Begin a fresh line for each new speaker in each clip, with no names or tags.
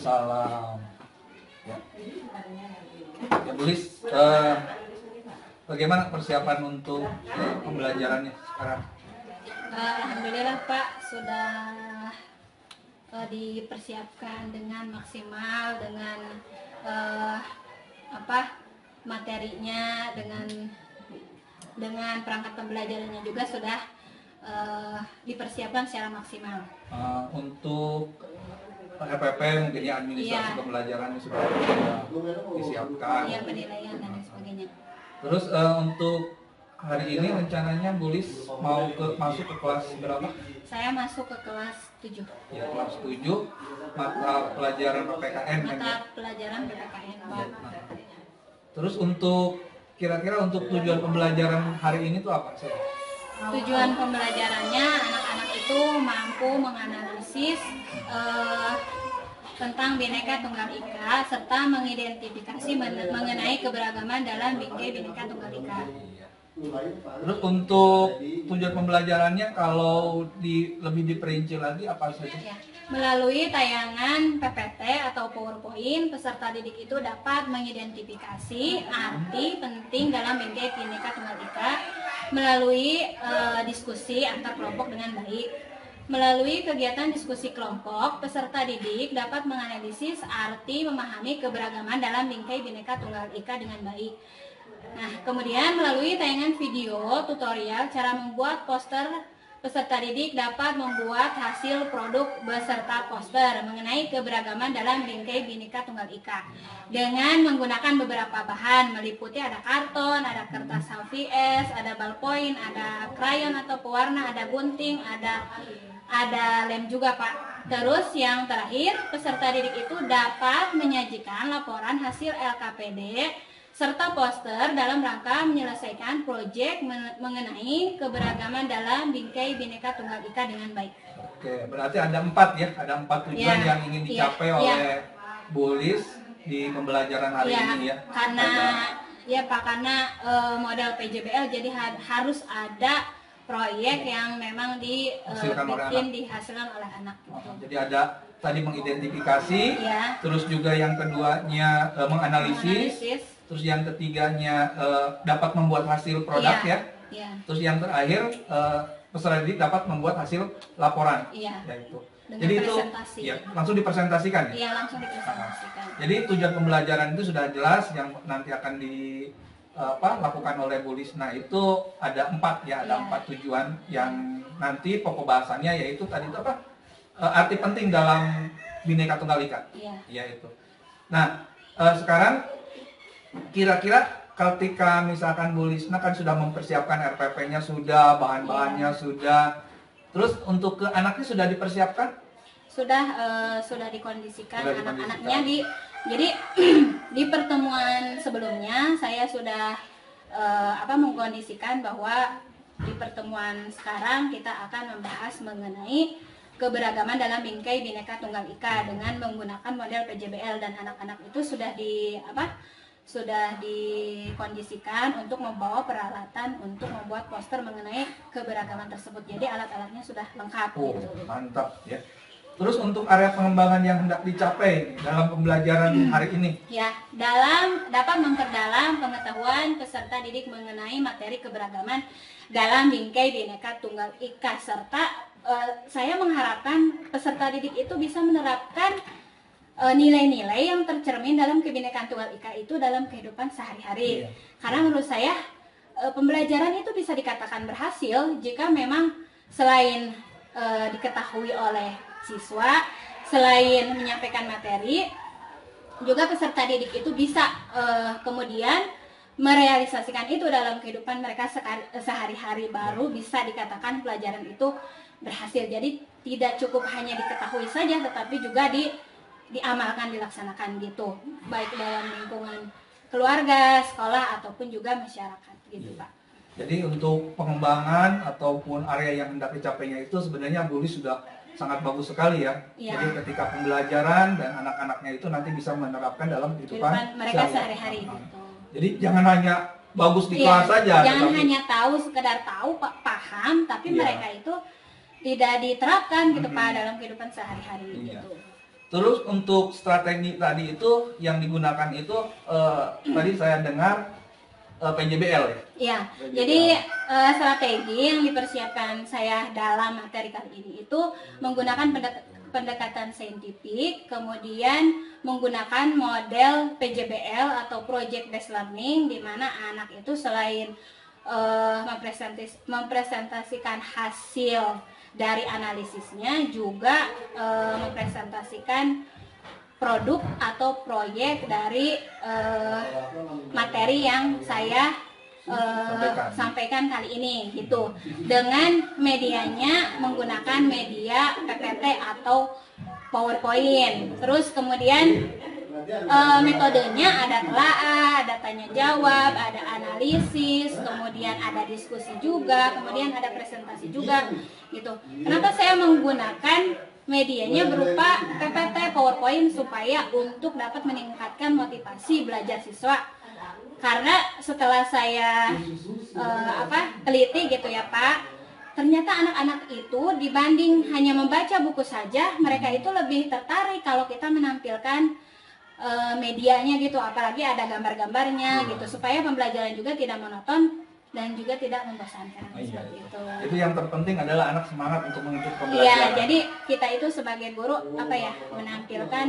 Waalaikumsalam. Ya, ya Bu Lis, bagaimana persiapan untuk pembelajarannya sekarang?
Alhamdulillah Pak, sudah dipersiapkan dengan maksimal, dengan materinya, dengan perangkat pembelajarannya juga sudah dipersiapkan secara maksimal.
Untuk RPP mungkin ya, administrasi pembelajarannya sudah disiapkan.
Iya, penilaian dan lain sebagainya.
Terus untuk hari ini rencananya Bu Lis mau masuk ke kelas berapa?
Saya masuk ke kelas 7.
Ya, kelas 7 mata pelajaran PPKN.
Mata pelajaran PPKN.
Ya. Terus untuk kira-kira untuk tujuan pembelajaran hari ini tuh apa sih?
Tujuan pembelajarannya anak-anak itu mampu menganalisis tentang Bhinneka Tunggal Ika serta mengidentifikasi mengenai keberagaman dalam bingkai Bhinneka Tunggal Ika.
Terus untuk tujuan pembelajarannya kalau lebih diperinci lagi apa saja?
Ya. Melalui tayangan PPT atau PowerPoint, peserta didik itu dapat mengidentifikasi arti penting dalam bingkai Bhinneka Tunggal Ika melalui diskusi antar kelompok dengan baik. Melalui kegiatan diskusi kelompok, peserta didik dapat menganalisis arti memahami keberagaman dalam bingkai Bhinneka Tunggal Ika dengan baik. Nah, kemudian melalui tayangan video tutorial cara membuat poster, peserta didik dapat membuat hasil produk beserta poster mengenai keberagaman dalam bingkai Bhinneka Tunggal Ika dengan menggunakan beberapa bahan, meliputi ada karton, ada kertas HVS, ada ballpoint, ada krayon atau pewarna, ada gunting, ada lem juga Pak. Terus yang terakhir, peserta didik itu dapat menyajikan laporan hasil LKPD serta poster dalam rangka menyelesaikan proyek mengenai keberagaman dalam bingkai Bhinneka Tunggal Ika dengan baik.
Oke, berarti ada 4 ya, ada 4 tujuan yang ingin dicapai oleh Bu Lis di pembelajaran hari ini ya.
Karena model PJBL jadi harus ada proyek yang memang dihasilkan oleh anak. Gitu.
Jadi ada tadi mengidentifikasi, terus juga yang keduanya menganalisis, terus yang ketiganya dapat membuat hasil produk terus yang terakhir peserta didik dapat membuat hasil laporan, yaitu. Jadi itu langsung dipresentasikan ya?
Iya, langsung dipresentasikan.
Jadi tujuan pembelajaran itu sudah jelas yang nanti akan lakukan oleh Bu Lis. Nah itu ada 4 ya, ada 4 tujuan yang nanti pokok bahasannya yaitu tadi itu arti penting dalam Bhinneka Tunggal Ika. Iya itu. Nah sekarang kira-kira ketika misalkan Bu Lisna kan sudah mempersiapkan RPP-nya sudah, bahan-bahannya sudah, terus untuk ke anaknya sudah dipersiapkan?
Sudah dikondisikan anak-anaknya jadi di pertemuan sebelumnya saya sudah mengkondisikan bahwa di pertemuan sekarang kita akan membahas mengenai keberagaman dalam bingkai Bhinneka Tunggal Ika dengan menggunakan model PJBL, dan anak-anak itu sudah dikondisikan untuk membawa peralatan untuk membuat poster mengenai keberagaman tersebut. Jadi alat-alatnya sudah lengkap. Gitu.
Mantap ya. Terus untuk area pengembangan yang hendak dicapai dalam pembelajaran hari ini? Ya,
dapat memperdalam pengetahuan peserta didik mengenai materi keberagaman dalam bingkai Bhinneka Tunggal Ika, serta saya mengharapkan peserta didik itu bisa menerapkan nilai-nilai yang tercermin dalam Kebhinekaan Tunggal Ika itu dalam kehidupan sehari-hari. Karena menurut saya pembelajaran itu bisa dikatakan berhasil jika memang selain diketahui oleh siswa, selain menyampaikan materi, juga peserta didik itu bisa kemudian merealisasikan itu dalam kehidupan mereka sehari-hari, baru bisa dikatakan pelajaran itu berhasil. Jadi tidak cukup hanya diketahui saja, tetapi juga diamalkan, dilaksanakan gitu, baik dalam lingkungan keluarga, sekolah, ataupun juga masyarakat gitu Pak.
Jadi untuk pengembangan ataupun area yang hendak dicapainya itu sebenarnya Bu Lis sudah sangat bagus sekali ya. Jadi ketika pembelajaran dan anak-anaknya itu nanti bisa menerapkan dalam kehidupan
mereka sehari-hari gitu.
Jadi jangan hanya bagus di kelas saja.
Jangan hanya tahu, sekedar tahu, paham, tapi mereka itu tidak diterapkan gitu Pak dalam kehidupan sehari-hari gitu.
Terus untuk strategi tadi itu yang digunakan itu tadi saya dengar PJBL ya.
Iya,
PJBL.
jadi strategi yang dipersiapkan saya dalam materi kali ini itu menggunakan pendekatan saintifik, kemudian menggunakan model PJBL atau Project Based Learning, di mana anak itu selain mempresentasikan hasil dari analisisnya, juga mempresentasikan produk atau proyek dari materi yang saya sampaikan kali ini gitu, dengan medianya menggunakan media PPT atau PowerPoint. Terus kemudian metodenya ada telaah, ada tanya jawab, ada analisis, kemudian ada diskusi juga, kemudian ada presentasi juga gitu. Kenapa saya menggunakan medianya berupa PPT, PowerPoint, supaya untuk dapat meningkatkan motivasi belajar siswa? Karena setelah saya teliti gitu ya Pak, ternyata anak-anak itu dibanding hanya membaca buku saja, mereka itu lebih tertarik kalau kita menampilkan medianya gitu, apalagi ada gambar-gambarnya gitu, supaya pembelajaran juga tidak monoton dan juga tidak membosankan. Seperti itu.
Itu yang terpenting adalah anak semangat untuk mengikuti pembelajaran.
Iya, jadi kita itu sebagai guru menampilkan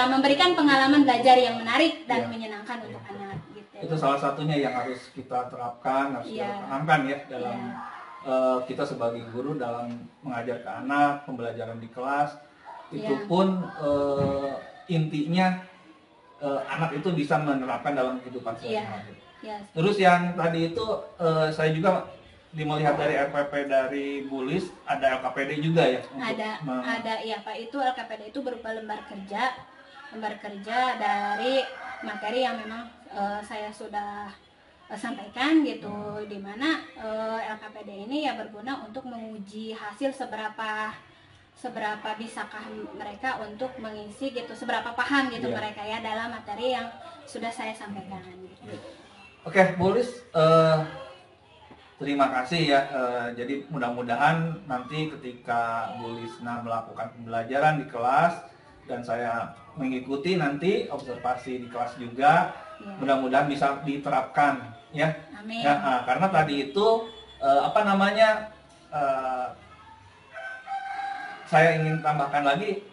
memberikan pengalaman belajar yang menarik dan menyenangkan untuk anak. Gitu.
Itu salah satunya yang harus kita terapkan, harus kita tanamkan ya dalam kita sebagai guru dalam mengajar ke anak, pembelajaran di kelas. Itu pun intinya anak itu bisa menerapkan dalam kehidupan sehari-hari. Terus yang tadi itu saya juga melihat dari RPP dari Bulis, ada LKPD juga ya?
Ada ya Pak, itu LKPD itu berupa lembar kerja dari materi yang memang saya sudah sampaikan gitu, dimana LKPD ini ya berguna untuk menguji hasil seberapa bisakah mereka untuk mengisi gitu, seberapa paham gitu mereka ya dalam materi yang sudah saya sampaikan gitu.
Oke, Bulis, terima kasih ya. Jadi mudah-mudahan nanti ketika Bulisna melakukan pembelajaran di kelas dan saya mengikuti nanti observasi di kelas juga, mudah-mudahan bisa diterapkan ya.
Amin.
Ya, karena tadi itu saya ingin tambahkan lagi,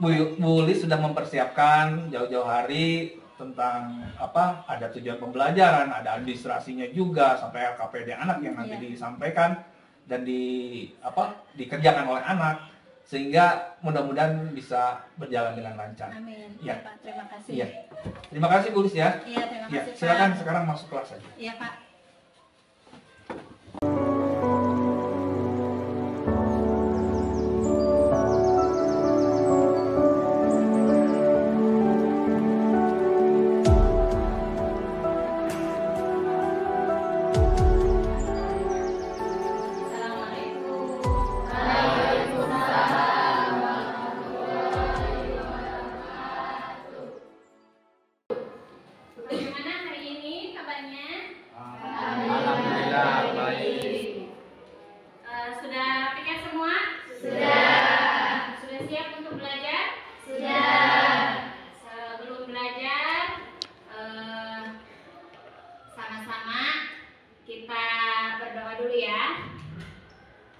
Bulis sudah mempersiapkan jauh-jauh hari tentang ada tujuan pembelajaran, ada administrasinya juga, sampai LKPD anak yang nanti disampaikan dan dikerjakan oleh anak, sehingga mudah-mudahan bisa berjalan dengan lancar.
Amin.
Ya.
Pak, terima kasih.
Ya. Terima kasih Bulis ya.
Iya, terima kasih.
Silakan
Pak.
sekarang masuk kelas saja.
Iya Pak.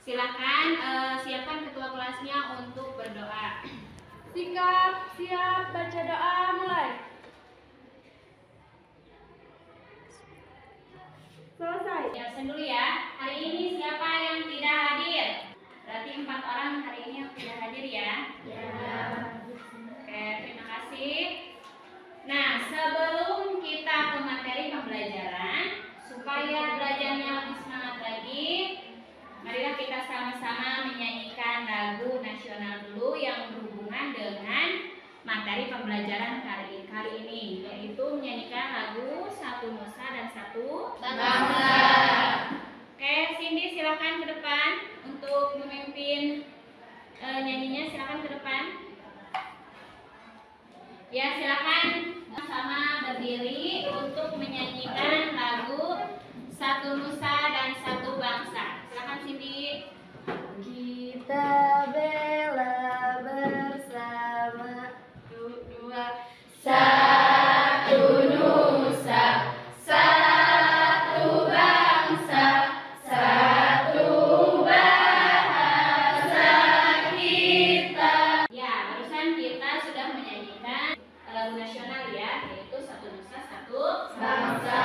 Silakan siapkan ketua kelasnya untuk berdoa.
Sikap, siap, baca doa, mulai. Selesai.
Ya, absen dulu ya. Hari ini siapa yang tidak hadir? Berarti 4 orang hari ini yang tidak hadir ya. Ya. Oke, terima kasih. Nah, sebelum kita ke materi pembelajaran, supaya belajarnya lebih semangat lagi, marilah kita sama-sama menyanyikan lagu nasional dulu yang berhubungan dengan materi pembelajaran kali ini, yaitu menyanyikan lagu Satu Nusa dan Satu Bangsa. Oke, Cindy silakan ke depan untuk memimpin nyanyinya, silakan ke depan. Ya, silakan sama berdiri untuk menyanyikan lagu Satu Nusa dan Satu Bangsa. Silakan Cindy.
Kita bela bersama
dua. Satu nusa, satu bangsa, satu bahasa kita. Ya, barusan kita sudah menyanyikan lagu nasional ya, yaitu Satu Nusa Satu Bangsa.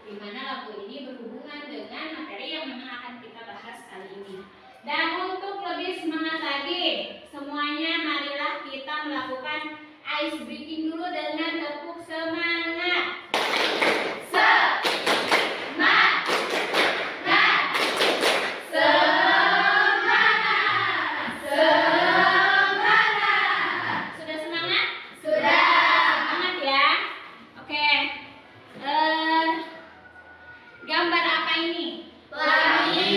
Di mana lagu ini berhubungan dengan materi yang memang akan kita bahas kali ini. Dan untuk lebih semangat lagi, semuanya marilah kita melakukan ice breaking dulu dengan tepuk semangat. Semangat, semangat, semangat. Sudah semangat? Sudah. Semangat ya. Oke. Gambar apa ini? Pelangi.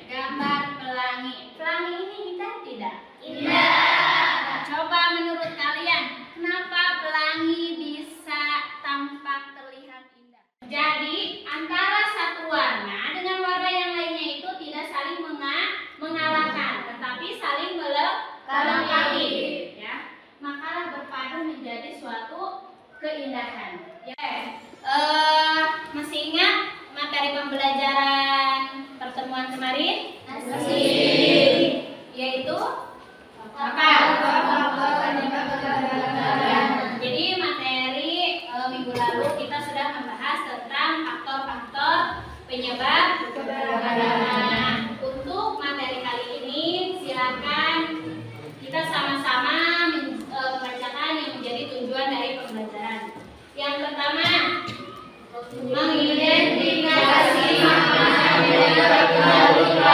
Gambar pelangi. Pelangi ini indah tidak? Indah. Coba menurut kalian, kenapa pelangi bisa tampak terlihat indah? Jadi, antara satu warna dengan warna yang lainnya itu tidak saling mengalahkan, tetapi saling melengkapi. Ya, makalah berpadu menjadi suatu keindahan. Ya. Masih ingat materi pembelajaran pertemuan kemarin? Masih. Yaitu apa? Jadi materi minggu lalu kita sudah membahas tentang faktor-faktor penyebab keberagaman. Untuk materi kali ini silakan kita sama-sama membacakan yang menjadi tujuan dari pembelajaran. Yang pertama, mengidentifikasi makna binetika.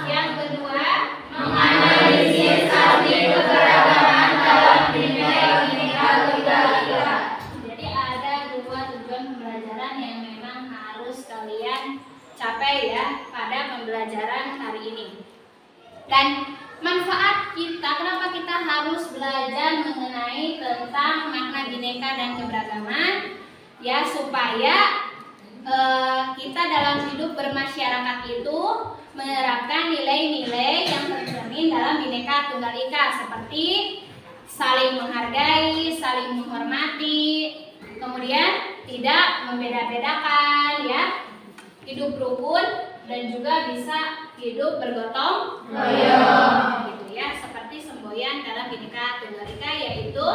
Yang kedua, menganalisis arti keberagaman dalam binetika tunggal ika. Jadi ada dua tujuan pembelajaran yang memang harus kalian capai ya pada pembelajaran hari ini. Dan manfaat kita, kenapa kita harus belajar mengenai tentang makna bineka dan keberagaman? Ya, supaya kita dalam hidup bermasyarakat itu menerapkan nilai-nilai yang tercermin dalam Bhinneka Tunggal Ika, seperti saling menghargai, saling menghormati, kemudian tidak membeda-bedakan, ya, hidup rukun dan juga bisa hidup bergotong royong, gitu ya, seperti semboyan dalam Bhinneka Tunggal Ika, yaitu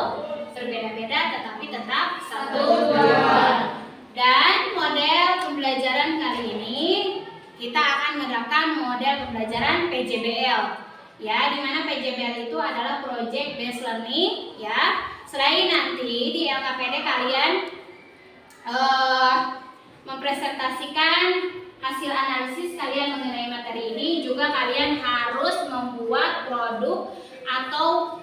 berbeda-beda tetapi tetap satu tujuan. Dan model pembelajaran kali ini kita akan menerapkan model pembelajaran PJBL, ya, di mana PJBL itu adalah Project Based Learning, ya. Selain nanti di LKPD kalian mempresentasikan hasil analisis kalian mengenai materi ini, juga kalian harus membuat produk atau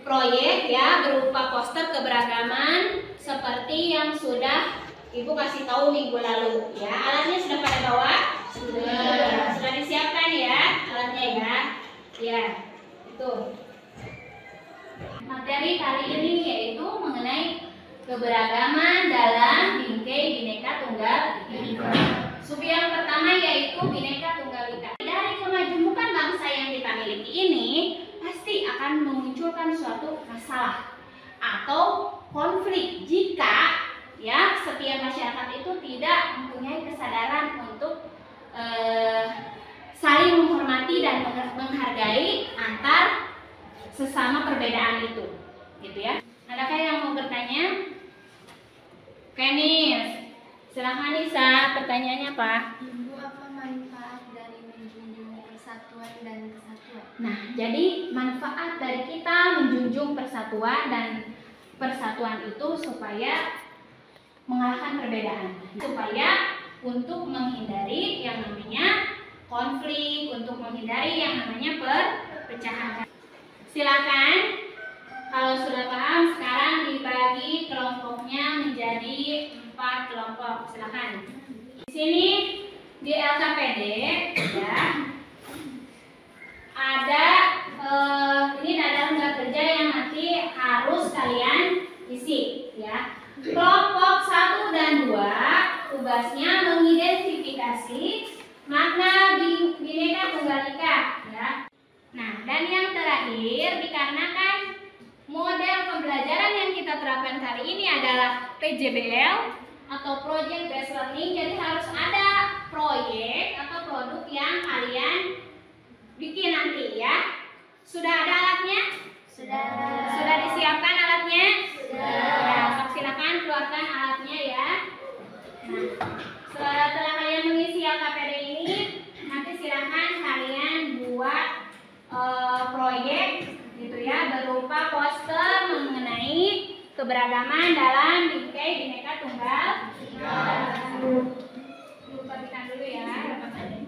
proyek, ya, berupa poster keberagaman seperti yang sudah Ibu kasih tahu minggu lalu, ya. Alatnya sudah pada bawa? Sudah disiapkan ya alatnya, ya. Ya, itu. Materi kali ini yaitu mengenai keberagaman dalam bingkai Bhinneka Tunggal Ika. Sub yang pertama yaitu Bhinneka Tunggal Ika. Dari kemajemukan bangsa yang kita miliki ini pasti akan memunculkan suatu masalah atau konflik jika, ya, setiap masyarakat itu tidak mempunyai kesadaran untuk saling menghormati dan menghargai antar sesama perbedaan itu, gitu ya. Adakah yang mau bertanya? Oke nih, silahkan Nisa, pertanyaannya apa?
Ibu, apa manfaat dari menjunjung persatuan dan kesatuan?
Nah, jadi manfaat dari kita menjunjung persatuan dan persatuan itu supaya mengalahkan perbedaan, supaya untuk menghindari yang namanya konflik, untuk menghindari yang namanya perpecahan. Silakan, kalau sudah paham sekarang dibagi kelompoknya menjadi 4 kelompok. Silakan. Di sini di LKPD, ya, ada ini adalah lembar kerja yang nanti harus kalian isi, ya. Kelompok 1 dan 2 tugasnya mengidentifikasi makna Bhinneka Tunggal Ika, ya. Nah, dan yang terakhir, dikarenakan model pembelajaran pelajaran kali ini adalah PJBL atau Project Based Learning. Jadi harus ada proyek atau produk yang kalian bikin nanti ya. Sudah ada alatnya?
Sudah.
Sudah disiapkan alatnya?
Sudah.
Ya, silakan keluarkan alatnya ya. Nah, setelah kalian mengisi LKPD ini, nanti silakan kalian buat proyek gitu ya, berupa poster mengenai keberagaman dalam bingkai Bhinneka Tunggal Ika. Perhatikan dulu ya rekamannya.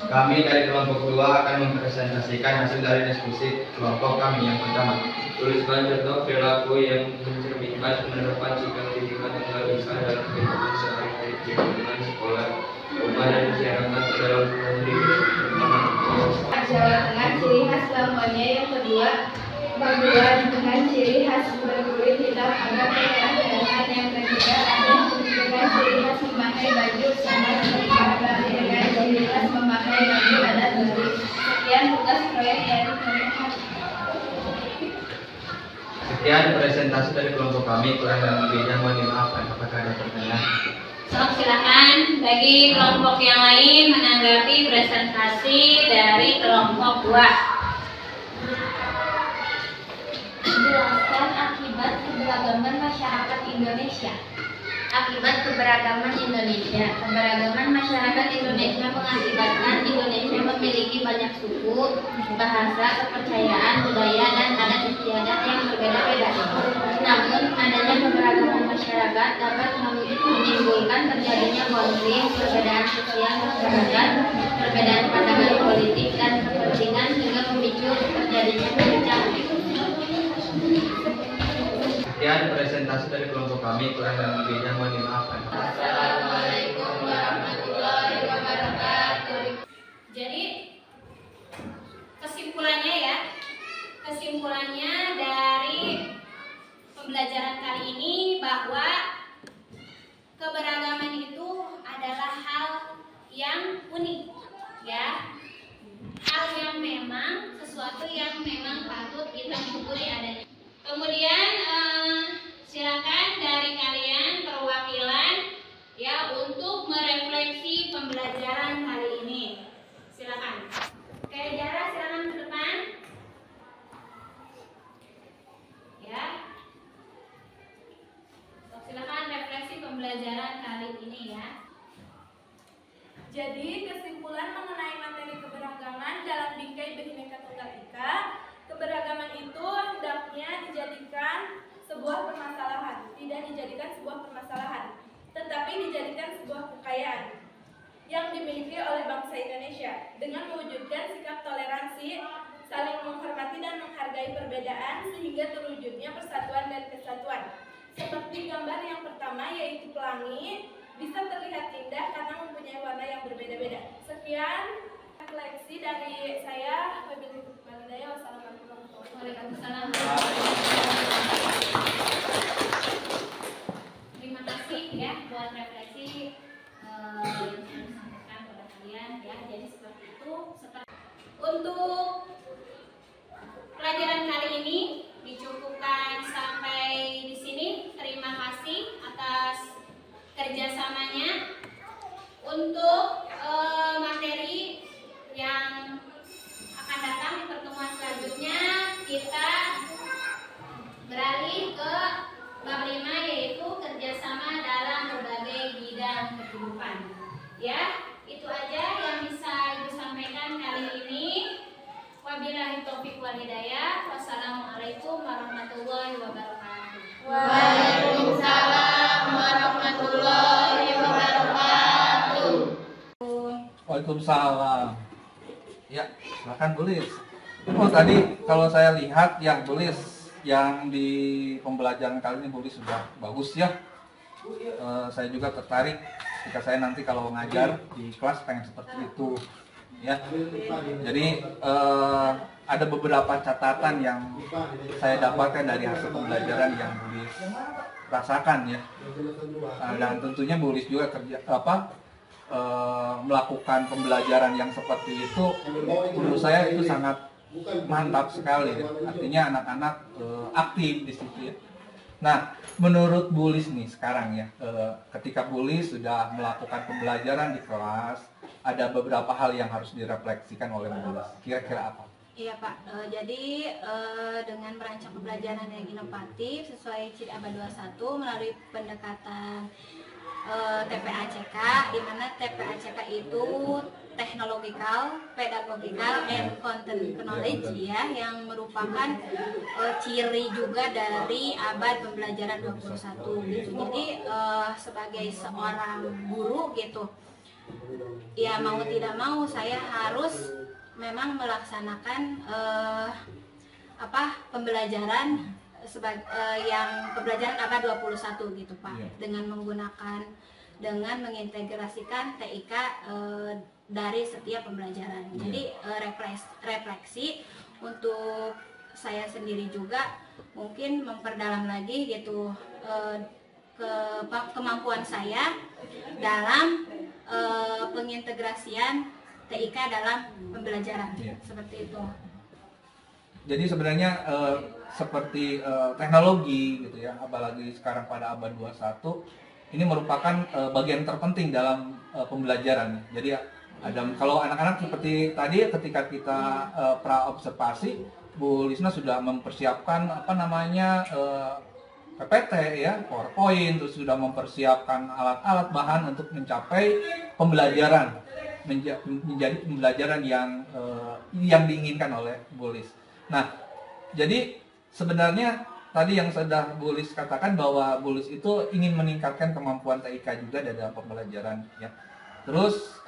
Kami dari kelompok 2 akan mempresentasikan hasil dari diskusi kelompok kami yang pertama.
Tuliskan contoh perilaku yang mencerminkan penerapan sikap Bhinneka Tunggal Ika dalam kehidupan sehari-hari di lingkungan sekolah, rumah, dan masyarakat dalam pendidikan.
Jawa Tengah ciri khas lamanya. Yang kedua, Bagulan dengan ciri khas berkulit hitam agak kemerah-merahan. Yang ketiga, ada dengan ciri khas memakai baju sama seperti Bagulan dengan ciri khas memakai baju adat Bali. Sekian tugas proyek dari kelompok.
Sekian presentasi dari kelompok kami. Kurang dan lebihnya mohon dimaafkan. Apakah ada pertanyaan?
Silakan bagi kelompok yang lain menanggapi presentasi dari kelompok 2.
Jelaskan akibat keberagaman masyarakat Indonesia.
Akibat keberagaman Indonesia. Keberagaman masyarakat Indonesia mengakibatkan Indonesia memiliki banyak suku, bahasa, kepercayaan, budaya, dan adat istiadat yang berbeda-beda. Namun, adanya keberagaman masyarakat dapat menimbulkan terjadinya konflik, perbedaan sosial masyarakat, perbedaan pandangan politik dan kepentingan, hingga memicu
Sekian presentasi dari kelompok kami, kurang dan lebihnya mohon dimaafkan.
Assalamualaikum warahmatullahi wabarakatuh.
Jadi kesimpulannya dari pembelajaran kali ini bahwa keberagaman itu adalah hal yang unik, ya, hal yang memang sesuatu yang memang patut kita syukuri adanya. Kemudian silakan dari kalian perwakilan ya untuk merefleksi pembelajaran kali ini. Silakan. Oke, Jara, silakan ke depan. Ya. Silakan refleksi pembelajaran kali ini ya.
Jadi, kesimpulan mengenai materi keberagaman dalam bingkai Bhinneka Tunggal Ika, keberagaman itu hendaknya dijadikan sebuah permasalahan, tidak dijadikan sebuah permasalahan, tetapi dijadikan sebuah kekayaan yang dimiliki oleh bangsa Indonesia dengan mewujudkan sikap toleransi, saling menghormati dan menghargai perbedaan sehingga terwujudnya persatuan dan kesatuan. Seperti gambar yang pertama yaitu pelangi, bisa terlihat indah karena mempunyai warna yang berbeda-beda. Sekian refleksi dari saya. Wassalamualaikum warahmatullahi wabarakatuh.
Terima kasih ya buat refleksi yang saya sampaikan kepada kalian ya. Jadi seperti itu. Untuk pelajaran kali ini dicukupkan sampai di sini. Terima kasih atas kerjasamanya. Untuk materi yang akan datang di pertemuan selanjutnya, kita beralih ke bab 5 yaitu kerjasama dalam berbagai bidang kehidupan. Ya, itu aja yang bisa Ibu sampaikan kali ini. Wabillahi taufiq wal hidayah. Wassalamualaikum warahmatullahi wabarakatuh.
Waalaikumsalam warahmatullahi wabarakatuh.
Waalaikumsalam. Ya, silakan Bulis. Oh, tadi kalau saya lihat yang Bulis yang di pembelajaran kali ini Bulis sudah bagus ya. Saya juga tertarik ketika saya nanti kalau ngajar di kelas pengen seperti itu. Ya, jadi ada beberapa catatan yang saya dapatkan dari hasil pembelajaran yang Bulis rasakan ya. Dan tentunya Bulis juga melakukan pembelajaran yang seperti itu, menurut saya itu sangat mantap sekali ya. Artinya anak-anak aktif di situ ya. Nah, menurut Bulis nih sekarang ya, ketika Bulis sudah melakukan pembelajaran di kelas, ada beberapa hal yang harus direfleksikan oleh Bulis. Kira-kira apa?
Iya Pak, jadi dengan merancang pembelajaran yang inovatif sesuai CID Abad 21 melalui pendekatan TPACK, di mana TPACK itu technological, pedagogical, and content knowledge ya, yang merupakan ciri juga dari abad pembelajaran 21 gitu. Jadi sebagai seorang guru gitu, ya mau tidak mau saya harus memang melaksanakan pembelajaran yang pembelajaran abad 21 gitu Pak, dengan mengintegrasikan TIK dari setiap pembelajaran. Jadi refleksi untuk saya sendiri juga mungkin memperdalam lagi gitu kemampuan saya dalam pengintegrasian TIK dalam pembelajaran seperti itu.
Jadi sebenarnya seperti teknologi gitu ya, apalagi sekarang pada abad 21 ini merupakan bagian terpenting dalam pembelajaran. Jadi kalau anak-anak seperti tadi ketika kita pra-observasi, Bu Lisna sudah mempersiapkan PPT ya, PowerPoint, terus sudah mempersiapkan alat-alat bahan untuk mencapai pembelajaran menjadi pembelajaran yang diinginkan oleh Bu Lis. Nah, jadi sebenarnya tadi yang sudah Bu Lis katakan bahwa Bu Lis itu ingin meningkatkan kemampuan TIK juga dalam pembelajaran ya. Terus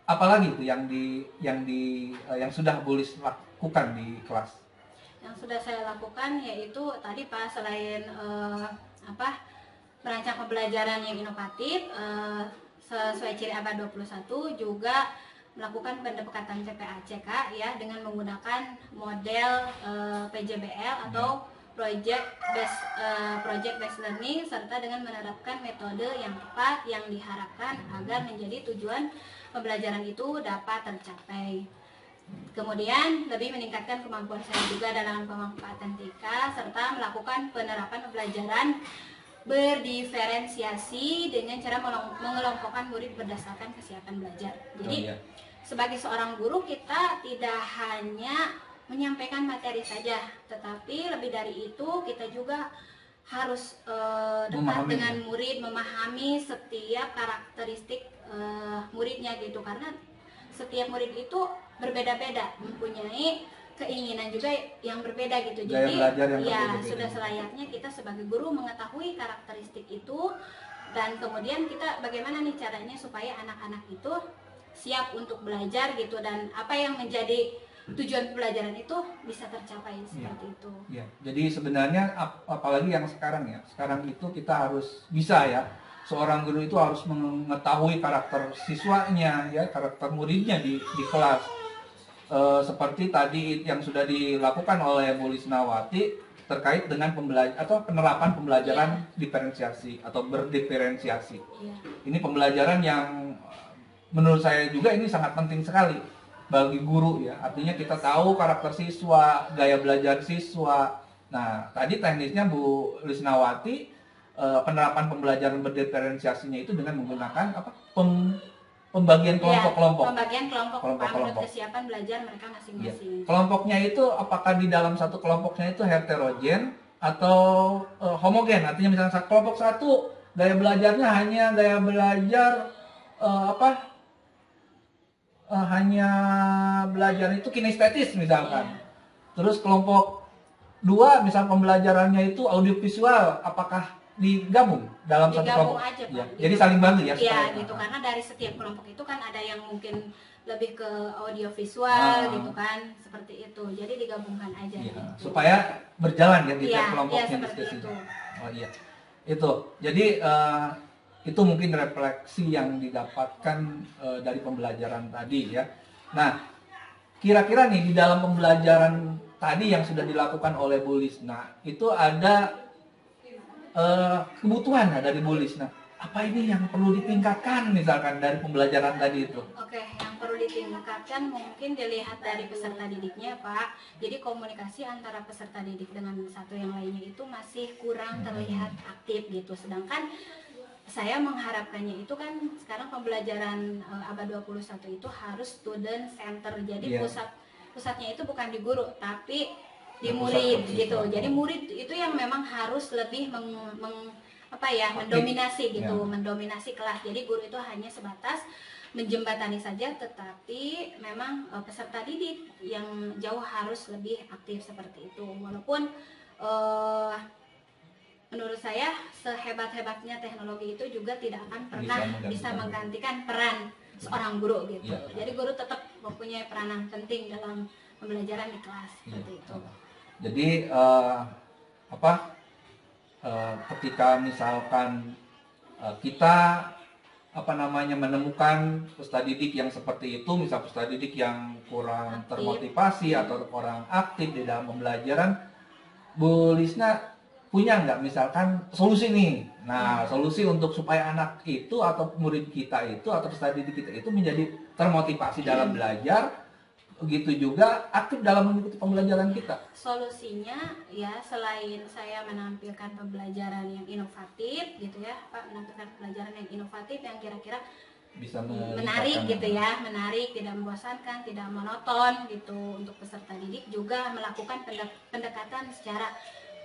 apalagi itu yang sudah Bu Lis lakukan di kelas?
yang sudah saya lakukan yaitu tadi Pak, selain merancang pembelajaran yang inovatif sesuai ciri abad 21, juga melakukan pendekatan PPACK ya dengan menggunakan model PJBL atau project based learning, serta dengan menerapkan metode yang tepat yang diharapkan agar menjadi tujuan pembelajaran itu dapat tercapai. Kemudian lebih meningkatkan kemampuan saya juga dalam pemanfaatan TK, serta melakukan penerapan pembelajaran berdiferensiasi dengan cara mengelompokkan murid berdasarkan kesiapan belajar. Jadi sebagai seorang guru, kita tidak hanya menyampaikan materi saja, tetapi lebih dari itu kita juga harus dekat dengan murid, memahami setiap karakteristik muridnya gitu, karena setiap murid itu berbeda-beda, mempunyai keinginan juga yang berbeda gitu. Jadi ya sudah selayaknya kita sebagai guru mengetahui karakteristik itu, dan kemudian kita bagaimana nih caranya supaya anak-anak itu siap untuk belajar gitu, dan apa yang menjadi tujuan pembelajaran itu bisa tercapai seperti itu.
Ya, jadi sebenarnya apalagi yang sekarang ya, sekarang itu kita harus bisa ya, seorang guru itu harus mengetahui karakter siswanya ya, karakter muridnya di kelas. Seperti tadi yang sudah dilakukan oleh Bu Lisnawati terkait dengan penerapan pembelajaran diferensiasi atau berdiferensiasi. Ini pembelajaran yang menurut saya juga ini sangat penting sekali bagi guru ya. Artinya kita tahu karakter siswa, gaya belajar siswa. Nah, tadi teknisnya Bu Lisnawati penerapan pembelajaran berdiferensiasinya itu dengan menggunakan pembagian kelompok-kelompok.
Pembagian kelompok kesiapan belajar mereka masing-masing.
Kelompoknya itu apakah di dalam satu kelompoknya itu heterogen atau homogen? Artinya misalnya kelompok satu gaya belajarnya hanya gaya belajar hanya belajar itu kinestetis misalkan. Terus kelompok dua misal pembelajarannya itu audiovisual, apakah digabung dalam satu kelompok
aja, Pak.
Ya. Jadi saling bantu ya.
Iya gitu, karena dari setiap kelompok itu kan ada yang mungkin lebih ke audiovisual gitu kan, seperti itu. Jadi digabungkan aja.
Ya.
Gitu.
Supaya berjalan ya di tiap kelompoknya diskusi.
Itu.
Oh iya. Itu. Jadi itu mungkin refleksi yang didapatkan dari pembelajaran tadi ya. Nah, kira-kira nih di dalam pembelajaran tadi yang sudah dilakukan oleh Bu Lisna, itu ada kebutuhan dari Bu Lisna. Apa ini yang perlu ditingkatkan misalkan dari pembelajaran tadi itu?
Oke, yang perlu ditingkatkan mungkin dilihat dari peserta didiknya, Pak. Jadi komunikasi antara peserta didik dengan satu yang lainnya itu masih kurang terlihat aktif gitu. Sedangkan saya mengharapkannya itu kan sekarang pembelajaran abad 21 itu harus student center. Jadi pusatnya itu bukan di guru tapi di murid gitu. Jadi murid itu yang memang harus lebih mendominasi gitu, mendominasi kelas. Jadi guru itu hanya sebatas menjembatani saja, tetapi memang peserta didik yang jauh harus lebih aktif seperti itu. Walaupun menurut saya sehebat-hebatnya teknologi itu juga tidak akan pernah bisa menggantikan peran seorang guru gitu. Jadi guru tetap mempunyai peranan penting dalam pembelajaran di kelas seperti itu.
Jadi ketika misalkan kita menemukan peserta didik yang seperti itu, misal peserta didik yang kurang termotivasi atau kurang aktif di dalam pembelajaran, Bu Lisna punya nggak misalkan solusi nih? Nah, solusi untuk supaya anak itu atau murid kita itu atau peserta didik kita itu menjadi termotivasi dalam belajar, begitu juga aktif dalam mengikuti pembelajaran kita.
Solusinya ya selain saya menampilkan pembelajaran yang inovatif gitu ya, Pak, menampilkan pembelajaran yang inovatif yang kira-kira
bisa
menarik gitu ya, menarik, tidak membosankan, tidak monoton gitu. Untuk peserta didik juga melakukan pendekatan secara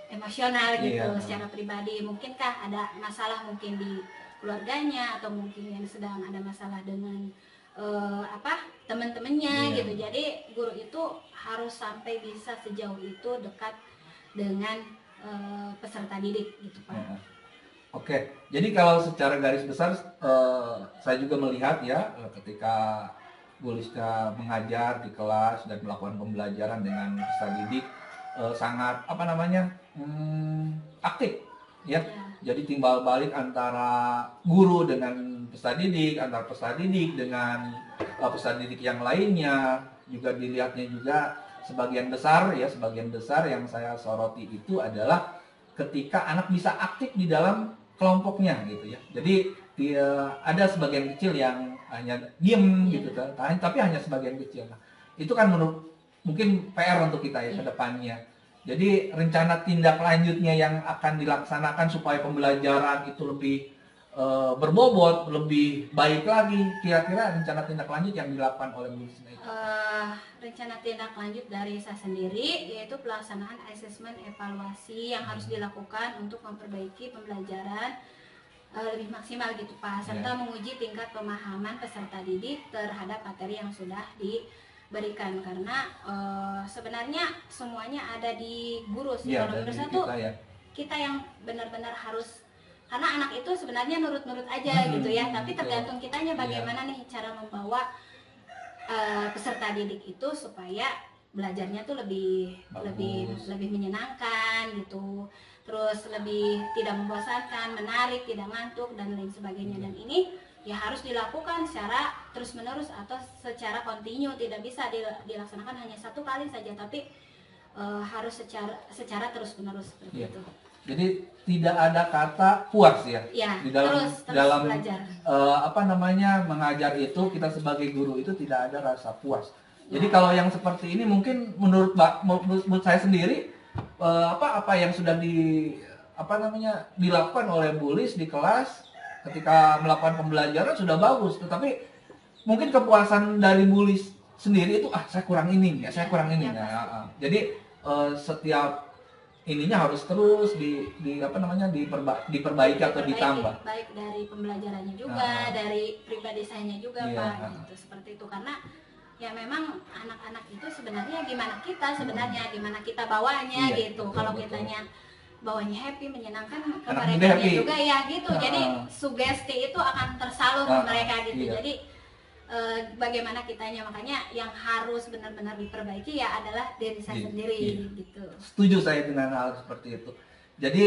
emosional gitu, secara pribadi. Mungkinkah ada masalah mungkin di keluarganya atau mungkin yang sedang ada masalah dengan teman-temannya gitu. Jadi guru itu harus sampai bisa sejauh itu dekat dengan peserta didik gitu, Pak.
Oke, jadi kalau secara garis besar saya juga melihat ya ketika Bu Lisna mengajar di kelas dan melakukan pembelajaran dengan peserta didik, sangat aktif ya. Jadi timbal balik antara guru dengan peserta didik, antar peserta didik dengan peserta didik yang lainnya, juga dilihatnya juga sebagian besar yang saya soroti itu adalah ketika anak bisa aktif di dalam kelompoknya gitu ya. Jadi ada sebagian kecil yang hanya diem gitu kan, tapi hanya sebagian kecil. Nah, itu kan mungkin PR untuk kita ya ke depannya. Jadi rencana tindak lanjutnya yang akan dilaksanakan supaya pembelajaran itu lebih berbobot, lebih baik lagi. Kira-kira rencana tindak lanjut yang dilakukan oleh Bu Lisna itu?
Rencana tindak lanjut dari saya sendiri yaitu pelaksanaan asesmen evaluasi yang harus dilakukan untuk memperbaiki pembelajaran lebih maksimal gitu Pak, serta menguji tingkat pemahaman peserta didik terhadap materi yang sudah diberikan, karena sebenarnya semuanya ada di guru sih. Kalau menurut saya tuh kita yang benar-benar harus, karena anak itu sebenarnya nurut-nurut aja gitu ya, tapi tergantung kitanya bagaimana nih cara membawa peserta didik itu supaya belajarnya tuh lebih menyenangkan gitu, terus lebih tidak membosankan, menarik, tidak ngantuk dan lain sebagainya. Dan ini ya harus dilakukan secara terus-menerus atau secara kontinu, tidak bisa dilaksanakan hanya satu kali saja, tapi harus secara terus-menerus seperti itu.
Jadi tidak ada kata puas ya, di dalam
terus belajar.
Mengajar itu kita sebagai guru itu tidak ada rasa puas. Jadi kalau yang seperti ini mungkin menurut saya sendiri apa yang sudah dilakukan oleh Bu Lis di kelas ketika melakukan pembelajaran sudah bagus, tetapi mungkin kepuasan dari Bu Lis sendiri itu saya kurang ini ya, saya kurang ini. Jadi setiap ininya harus terus diperbaiki atau ditambah.
Baik dari pembelajarannya juga, dari pribadi saya juga Pak, gitu seperti itu. Karena ya memang anak-anak itu sebenarnya gimana kita bawanya gitu. Kalau kitanya bawanya happy, menyenangkan ke mereka juga ya gitu. Jadi sugesti itu akan tersalur ke mereka gitu. Jadi bagaimana kitanya, makanya yang harus benar-benar diperbaiki ya adalah diri saya sendiri gitu.
Setuju saya dengan hal seperti itu. Jadi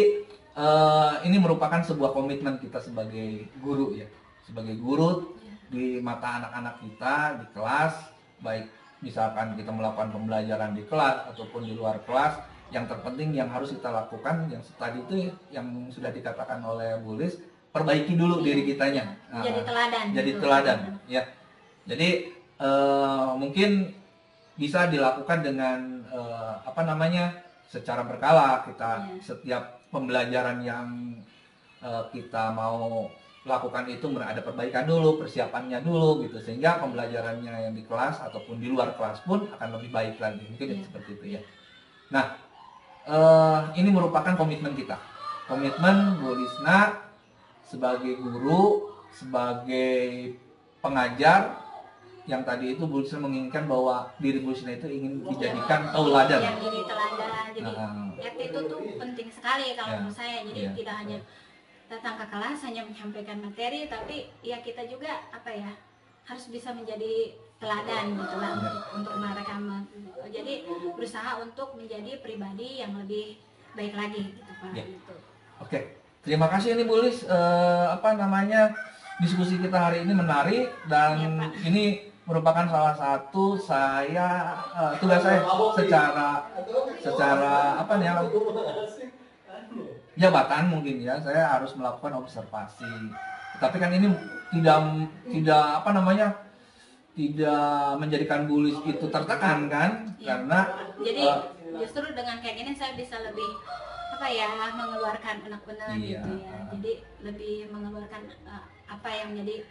ini merupakan sebuah komitmen kita sebagai guru ya, sebagai guru di mata anak-anak kita di kelas, baik misalkan kita melakukan pembelajaran di kelas ataupun di luar kelas. Yang terpenting yang harus kita lakukan yang tadi itu yang sudah dikatakan oleh Bu Lis, perbaiki dulu diri kitanya.
Jadi teladan.
Jadi teladan ya. Jadi mungkin bisa dilakukan dengan secara berkala. Kita setiap pembelajaran yang kita mau lakukan itu ada perbaikan dulu, persiapannya dulu gitu, sehingga pembelajarannya yang di kelas ataupun di luar kelas pun akan lebih baik lagi. Mungkin seperti itu ya. Nah, ini merupakan komitmen kita, komitmen Bu Lisna sebagai guru, sebagai pengajar. Yang tadi itu Bu Lisna menginginkan bahwa diri Bu Lisna itu ingin dijadikan tauladan.
Yang jadi teladan. Jadi itu tuh penting sekali kalau menurut saya. Jadi tidak hanya datang ke kelas hanya menyampaikan materi, tapi ya kita juga harus bisa menjadi teladan gitu lah untuk mereka. Jadi berusaha untuk menjadi pribadi yang lebih baik lagi gitu Pak. Gitu.
Oke, terima kasih ini Bu Lis. Diskusi kita hari ini menarik dan ini merupakan salah satu tugas saya secara jabatan mungkin ya, saya harus melakukan observasi. Tapi kan ini tidak menjadikan Bu Lis itu tertekan kan, karena
jadi justru dengan kayak gini saya bisa lebih mengeluarkan benar-benar gitu ya. Jadi lebih mengeluarkan apa yang menjadi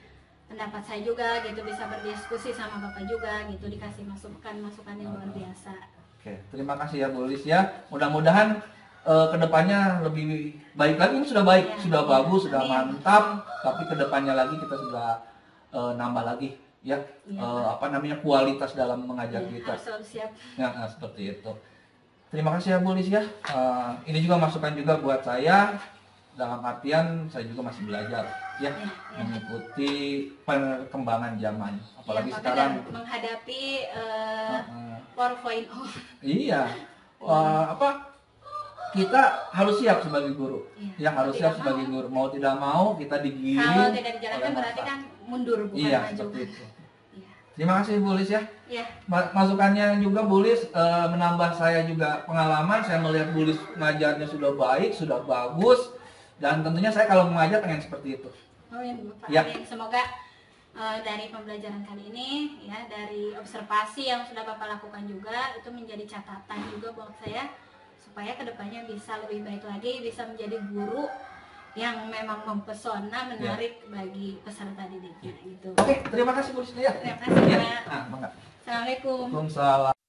pendapat saya juga gitu, bisa berdiskusi sama Bapak juga gitu, dikasih masukan yang luar biasa.
Oke, terima kasih ya Bu Lis ya. Mudah-mudahan kedepannya lebih baik lagi. Ini sudah baik, sudah bagus, sudah mantap. Tapi kedepannya lagi kita sudah nambah lagi ya, kualitas dalam mengajar kita.
Harus siap.
Nah, seperti itu. Terima kasih ya Bu Lis ya. Ini juga masukan juga buat saya. Dalam artian saya juga masih belajar ya, mengikuti perkembangan zaman. Apalagi sekarang
menghadapi 4.0.
Iya. kita harus siap sebagai guru.
Iya,
Ya harus siap sebagai guru. Mau tidak mau kita digiring.
Kalau tidak dijalankan
oleh
berarti
masa.
kan mundur bukan
Iya,
maju.
seperti itu.
Iya.
Terima kasih Bu Lis ya.
Iya.
Masukannya juga Bu Lis menambah saya juga pengalaman. Saya melihat Bu Lis ngajarnya sudah baik, sudah bagus, dan tentunya saya kalau mengajar pengen seperti itu.
Oh ya, Bapak.
Ya.
Semoga dari pembelajaran kali ini ya, dari observasi yang sudah Bapak lakukan juga itu menjadi catatan juga buat saya supaya kedepannya bisa lebih baik lagi, bisa menjadi guru yang memang mempesona, menarik bagi peserta didiknya gitu.
Oke, terima kasih Bu Lis ya.
Terima kasih,
Ya.
Pak.
Nah, mangga.
Assalamualaikum.
Waalaikumsalam.